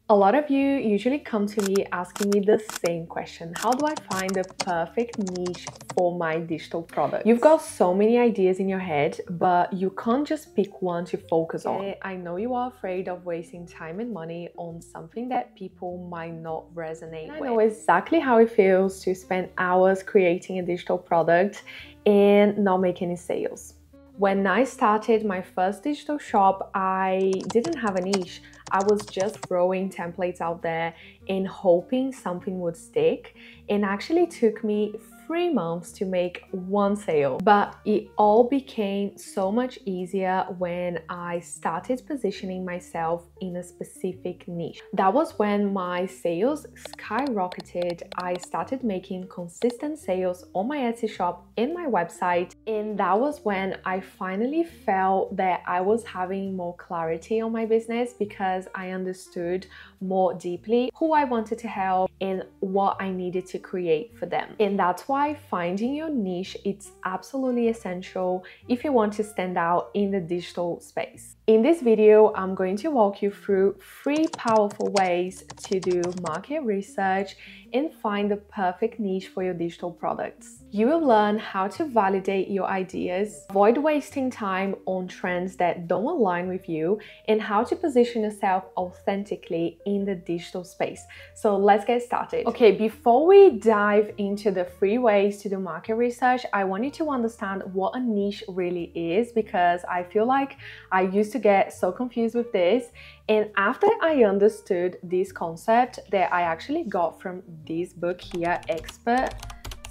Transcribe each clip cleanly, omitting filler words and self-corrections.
A lot of you usually come to me asking me the same question. How do I find the perfect niche for my digital product? You've got so many ideas in your head, but you can't just pick one to focus on. I know you are afraid of wasting time and money on something that people might not resonate with. I know exactly how it feels to spend hours creating a digital product and not make any sales. When I started my first digital shop, I didn't have a niche. I was just throwing templates out there and hoping something would stick. It actually took me 3 months to make one sale, but it all became so much easier when I started positioning myself in a specific niche. That was when my sales skyrocketed. I started making consistent sales on my Etsy shop and my website, and that was when I finally felt that I was having more clarity on my business because I understood more deeply who I wanted to help and what I needed to create for them. And that's why finding your niche is absolutely essential if you want to stand out in the digital space. In this video, I'm going to walk you through 3 powerful ways to do market research and find the perfect niche for your digital products. You will learn how to validate your ideas, avoid wasting time on trends that don't align with you, and how to position yourself authentically in the digital space. So let's get started. Okay, before we dive into the 3 ways to do market research, I want you to understand what a niche really is, because I feel like I used to get so confused with this. And after I understood this concept that I actually got from this book here, Expert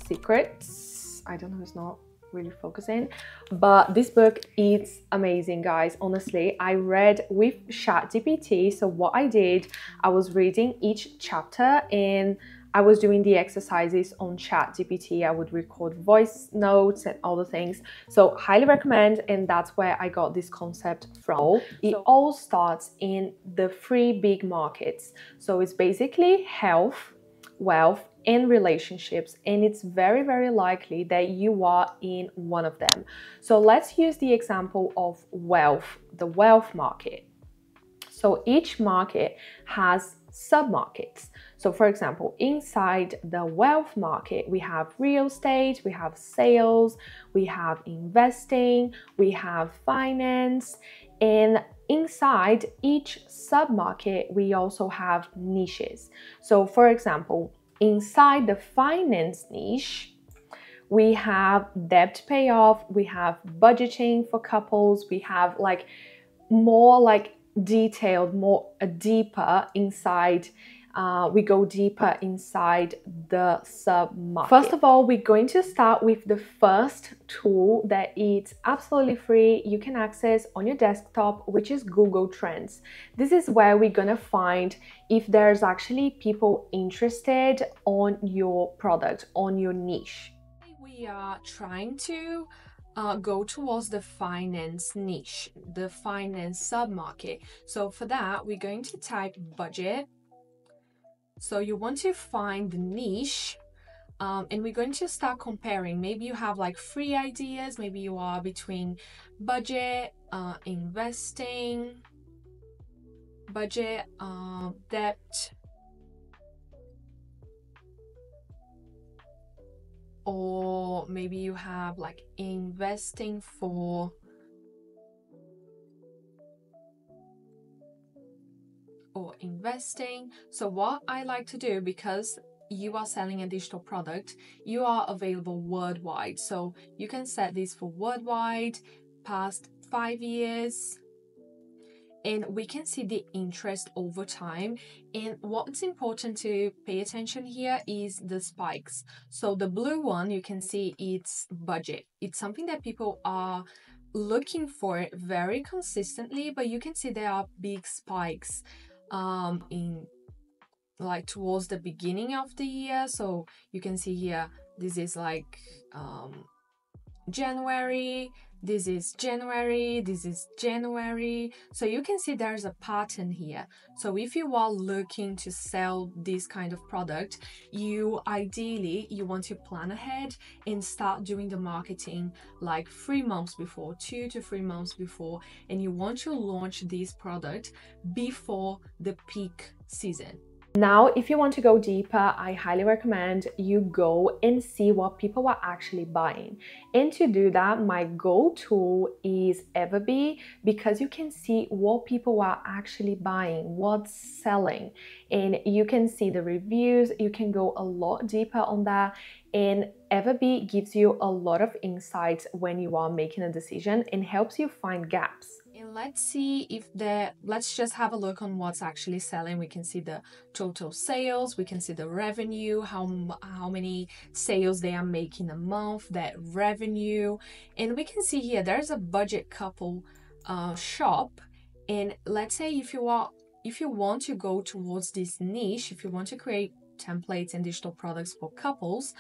Secrets, I don't know, it's not really focusing, but this book is amazing, guys. Honestly, I read with ChatGPT. So what I did, I was reading each chapter and I was doing the exercises on ChatGPT. I would record voice notes and all the things. So highly recommend, and that's where I got this concept from. It all starts in the 3 big markets. So it's basically health, wealth, and relationships, and it's very, very likely that you are in one of them. So let's use the example of wealth, the wealth market. So each market has sub-markets. So for example, inside the wealth market, we have real estate, we have sales, we have investing, we have finance, and inside each sub-market, we also have niches. So for example, inside the finance niche, we have debt payoff, we have budgeting for couples, we have like more like detailed, more deeper inside. We go deeper inside the sub-market. First of all, we're going to start with the first tool that is absolutely free. You can access on your desktop, which is Google Trends. This is where we're gonna find if there's actually people interested on your product, on your niche. We are trying to go towards the finance niche, the finance sub-market. So for that, we're going to type budget. So you want to find the niche, and we're going to start comparing. Maybe you have like 3 ideas. Maybe you are between budget, investing, budget, debt, or maybe you have like investing for investing. So what I like to do, because you are selling a digital product, you are available worldwide. So you can set this for worldwide, past 5 years, and we can see the interest over time. And what's important to pay attention here is the spikes. So the blue one, you can see it's budget. It's something that people are looking for very consistently, but you can see there are big spikes in like towards the beginning of the year. So you can see here, this is like January, this is January, this is January. So you can see there's a pattern here. So if you are looking to sell this kind of product, you ideally you want to plan ahead and start doing the marketing like 3 months before, 2 to 3 months before, and you want to launch this product before the peak season. Now, if you want to go deeper, I highly recommend you go and see what people are actually buying. And to do that, my go-to is Everbee, because you can see what people are actually buying, what's selling, and you can see the reviews. You can go a lot deeper on that. And Everbee gives you a lot of insights when you are making a decision and helps you find gaps. And let's see if let's just have a look on what's actually selling. We can see the total sales, we can see the revenue, how many sales they are making a month, that revenue. And we can see here there's a budget couple shop. And let's say if you want to go towards this niche, if you want to create templates and digital products for couples,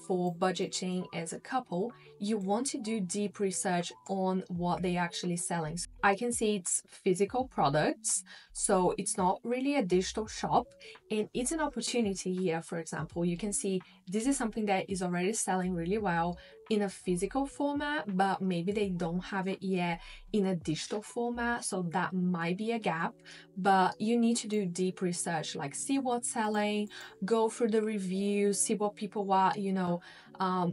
for budgeting as a couple, you want to do deep research on what they're actually selling. So I can see it's physical products, so it's not really a digital shop, and it's an opportunity here. For example, you can see this is something that is already selling really well in a physical format, but maybe they don't have it yet in a digital format, so that might be a gap. But you need to do deep research, like see what's selling, go through the reviews, see what people are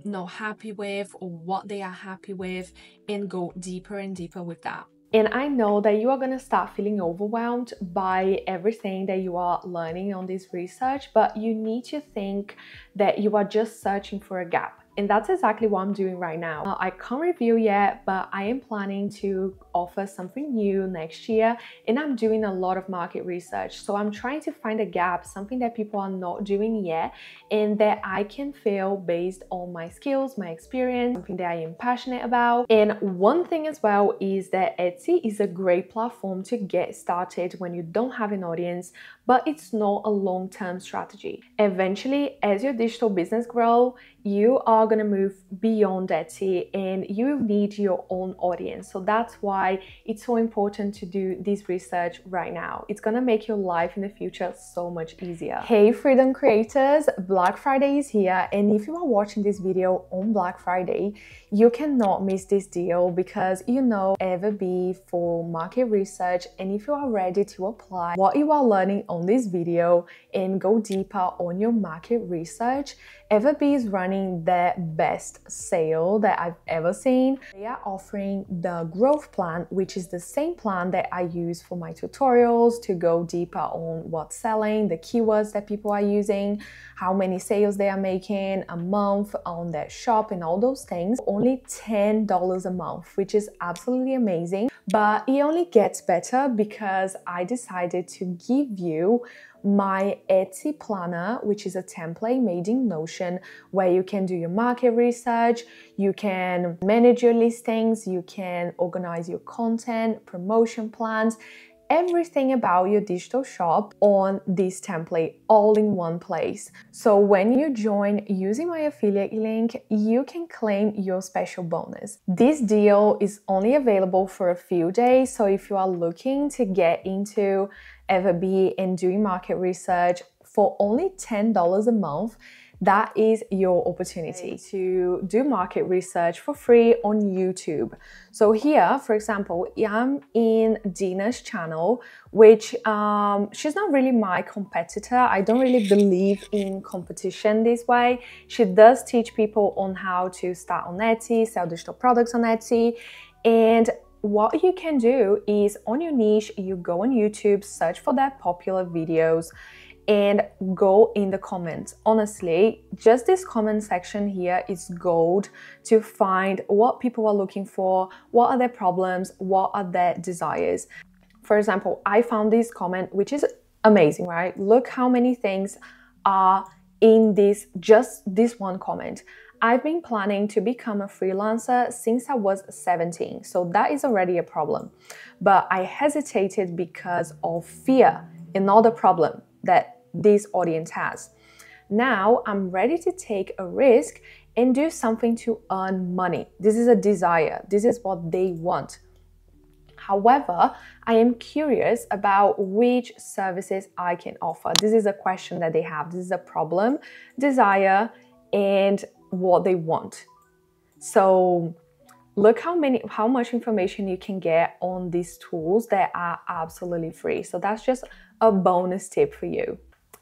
not happy with or what they are happy with, and go deeper and deeper with that. And I know that you are going to start feeling overwhelmed by everything that you are learning on this research, but you need to think that you are just searching for a gap. And that's exactly what I'm doing right now. I can't review yet, but I am planning to offer something new next year, and I'm doing a lot of market research. So I'm trying to find a gap, something that people are not doing yet, and that I can fill based on my skills, my experience, something that I am passionate about. And one thing as well is that Etsy is a great platform to get started when you don't have an audience, but it's not a long-term strategy. Eventually, as your digital business grows, you are going to move beyond Etsy and you need your own audience. So that's why it's so important to do this research right now. It's going to make your life in the future so much easier. Hey freedom creators, Black Friday is here, and if you are watching this video on Black Friday, you cannot miss this deal, because you know Everbee for market research, and if you are ready to apply what you are learning on this video and go deeper on your market research, Everbee is running the best sale that I've ever seen. They are offering the growth plan, which is the same plan that I use for my tutorials to go deeper on what's selling, the keywords that people are using, how many sales they are making a month on their shop, and all those things. Only $10 a month, which is absolutely amazing. But it only gets better because I decided to give you my Etsy planner, which is a template made in Notion, where you can do your market research, you can manage your listings, you can organize your content, promotion plans, everything about your digital shop on this template, all in one place. So when you join using my affiliate link, you can claim your special bonus. This deal is only available for a few days, so if you are looking to get into Everbee and doing market research for only $10 a month, that is your opportunity to do market research for free on YouTube. So here, for example, I'm in Dina's channel, which she's not really my competitor. I don't really believe in competition this way. She does teach people on how to start on Etsy, sell digital products on Etsy, and what you can do is on your niche, you go on YouTube, search for their popular videos, and go in the comments. Honestly, just this comment section here is gold to find what people are looking for, what are their problems, what are their desires. For example, I found this comment, which is amazing, right? Look how many things are in just this one comment. I've been planning to become a freelancer since I was 17, so that is already a problem. But I hesitated because of fear, another problem that this audience has. Now I'm ready to take a risk and do something to earn money. This is a desire. This is what they want. However, I am curious about which services I can offer. This is a question that they have. This is a problem, desire, and what they want. So look how much information you can get on these tools that are absolutely free. So that's just a bonus tip for you.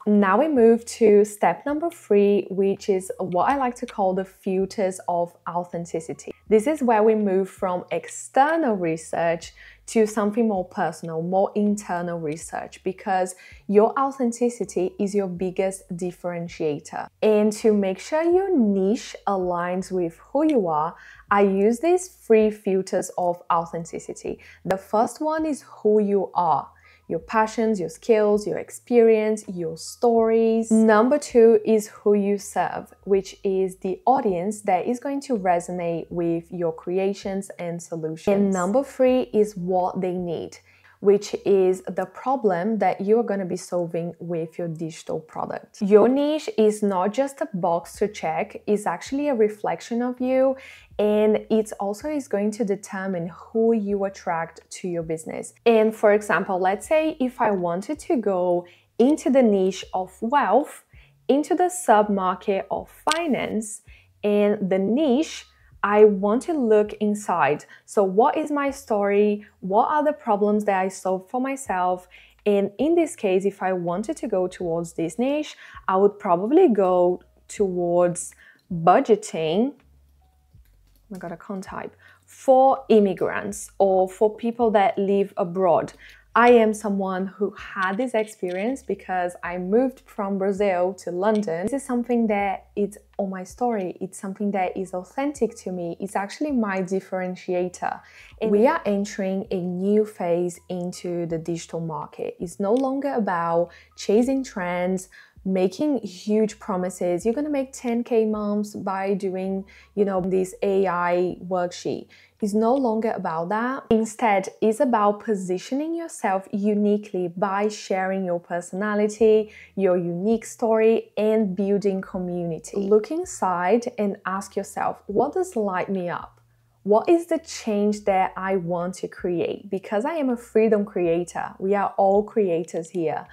Now we move to step number 3, which is what I like to call the filters of authenticity. This is where we move from external research to something more personal, more internal research, because your authenticity is your biggest differentiator. And to make sure your niche aligns with who you are, I use these 3 filters of authenticity. The first one is who you are. Your passions, your skills, your experience, your stories. Number 2 is who you serve, which is the audience that is going to resonate with your creations and solutions. And number 3 is what they need, which is the problem that you are going to be solving with your digital product. Your niche is not just a box to check, it's actually a reflection of you, and it also is going to determine who you attract to your business. And for example, let's say if I wanted to go into the niche of wealth, into the sub-market of finance, and the niche, I want to look inside. So what is my story? What are the problems that I solve for myself? And in this case, if I wanted to go towards this niche, I would probably go towards budgeting. Oh my God, I can't type. For immigrants or for people that live abroad. I am someone who had this experience because I moved from Brazil to London. This is something that is on my story. It's something that is authentic to me. It's actually my differentiator. And we are entering a new phase into the digital market. It's no longer about chasing trends, making huge promises. You're gonna make 10K months by doing, this AI worksheet. It's no longer about that. Instead, it's about positioning yourself uniquely by sharing your personality, your unique story, and building community. Look inside and ask yourself, what does light me up? What is the change that I want to create? Because I am a freedom creator. We are all creators here.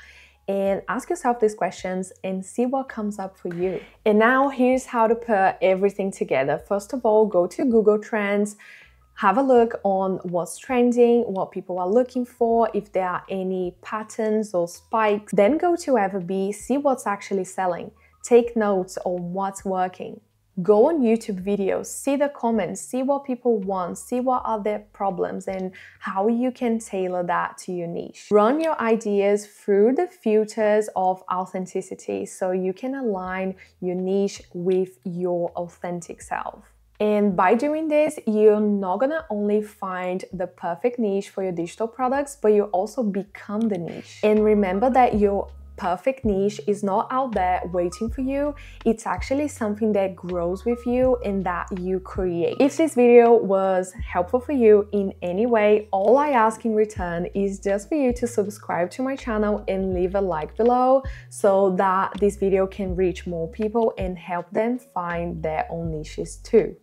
And ask yourself these questions and see what comes up for you. And now here's how to put everything together. First of all, go to Google Trends, have a look on what's trending, what people are looking for, if there are any patterns or spikes. Then go to Everbee, see what's actually selling. Take notes on what's working. Go on YouTube videos, see the comments, see what people want, see what are their problems and how you can tailor that to your niche. Run your ideas through the filters of authenticity so you can align your niche with your authentic self. And by doing this, you're not gonna only find the perfect niche for your digital products, but you also become the niche. And remember that your perfect niche is not out there waiting for you. It's actually something that grows with you and that you create. If this video was helpful for you in any way, all I ask in return is just for you to subscribe to my channel and leave a like below so that this video can reach more people and help them find their own niches too.